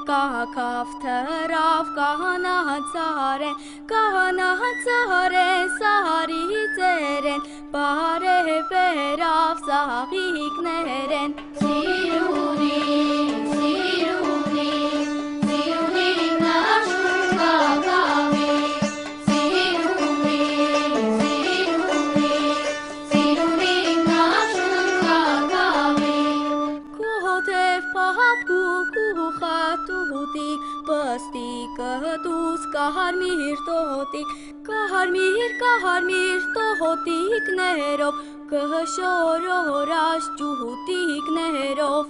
կակավ թրավ կանացարեն սարի ձերեն բարև բերավ սաղիկներեն Սիրունին նաշուն կակավի Սիրունին նաշուն կակավի Կոթև պապուկ ու խատուտիկ պստիկը դուս կարմիր տոտիկներով կշորորաշ ջուտիկներով